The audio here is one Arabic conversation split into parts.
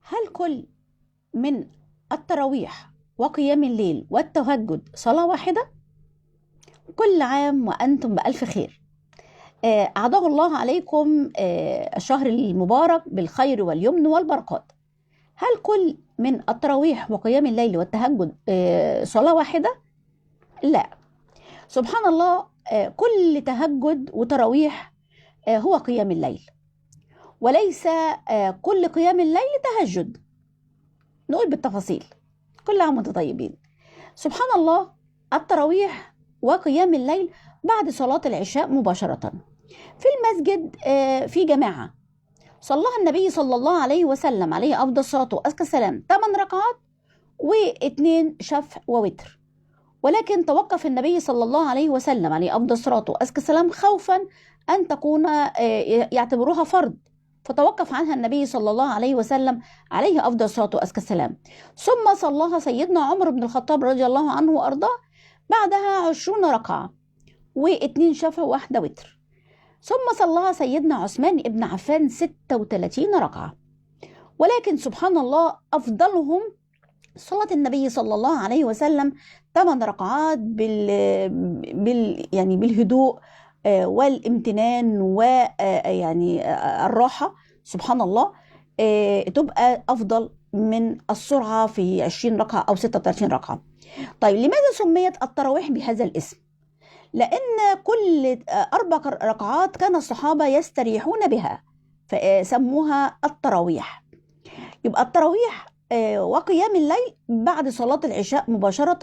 هل كل من التراويح وقيام الليل والتهجد صلاة واحدة؟ كل عام وأنتم بألف خير. أعاده الله عليكم الشهر المبارك بالخير واليمن والبركات. هل كل من التراويح وقيام الليل والتهجد صلاة واحدة؟ لا، سبحان الله. كل تهجد وتراويح هو قيام الليل، وليس كل قيام الليل تهجد. نقول بالتفاصيل. كل عام وانتم طيبين. سبحان الله، التراويح وقيام الليل بعد صلاة العشاء مباشرة في المسجد في جماعة صلىها النبي صلى الله عليه وسلم عليه أفضل الصلاة وأزكى السلام 8 ركعات و2 شفع ووتر، ولكن توقف النبي صلى الله عليه وسلم عليه أفضل الصلاة وأزكى السلام خوفا أن تكون يعتبروها فرض، فتوقف عنها النبي صلى الله عليه وسلم عليه أفضل الصلاة وأزكى السلام. ثم صلىها سيدنا عمر بن الخطاب رضي الله عنه وأرضاه بعدها 20 ركعة و2 شفع و1 وتر. ثم صلىها سيدنا عثمان بن عفان 36 ركعة. ولكن سبحان الله، أفضلهم صلاة النبي صلى الله عليه وسلم 8 ركعات يعني بالهدوء والامتنان ويعني الراحة. سبحان الله، تبقى أفضل من السرعة في 20 ركعة أو 36 ركعة. طيب، لماذا سميت التراويح بهذا الاسم؟ لأن كل 4 ركعات كان الصحابة يستريحون بها فسموها التراويح. يبقى التراويح وقيام الليل بعد صلاة العشاء مباشرة،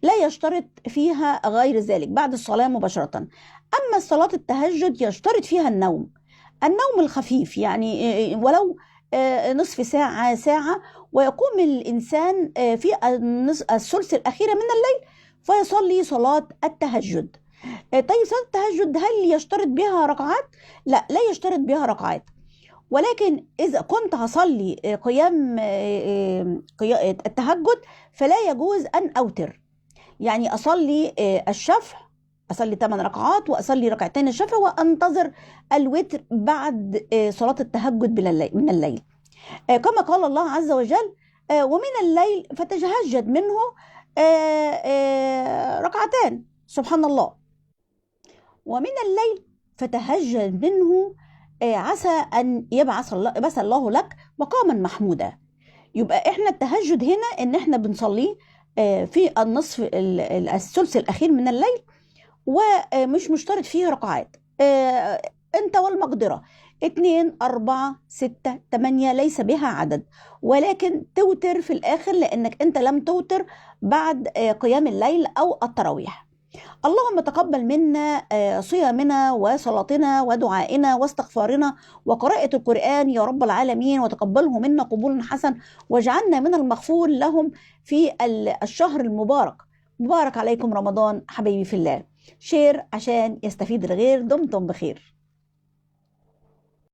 لا يشترط فيها غير ذلك بعد الصلاة مباشرة. أما صلاة التهجد يشترط فيها النوم الخفيف، يعني ولو نصف ساعة ساعة، ويقوم الإنسان في الثلث الأخير من الليل فيصلي صلاة التهجد. طيب، صلاة التهجد هل يشترط بها ركعات؟ لا يشترط بها ركعات، ولكن إذا كنت هصلي قيام التهجد فلا يجوز أن أوتر، يعني أصلي الشفع، أصلي 8 ركعات وأصلي ركعتين الشفع وأنتظر الوتر بعد صلاة التهجد من الليل. كما قال الله عز وجل: ومن الليل فتهجد منه ركعتان. سبحان الله، ومن الليل فتهجد منه عسى أن يبعث الله لك مقاما محمودا. يبقى احنا التهجد هنا ان احنا بنصليه في الثلث الأخير من الليل، ومش مشترط فيه ركعات. انت والمقدرة 2 4 6 8 ليس بها عدد، ولكن توتر في الآخر لأنك انت لم توتر بعد قيام الليل أو التراويح. اللهم تقبل منا صيامنا وصلاتنا ودعائنا واستغفارنا وقراءة القرآن يا رب العالمين، وتقبله منا قبول حسن، واجعلنا من المغفور لهم في الشهر المبارك. مبارك عليكم رمضان حبيبي في الله. شير عشان يستفيد الغير. دمتم بخير.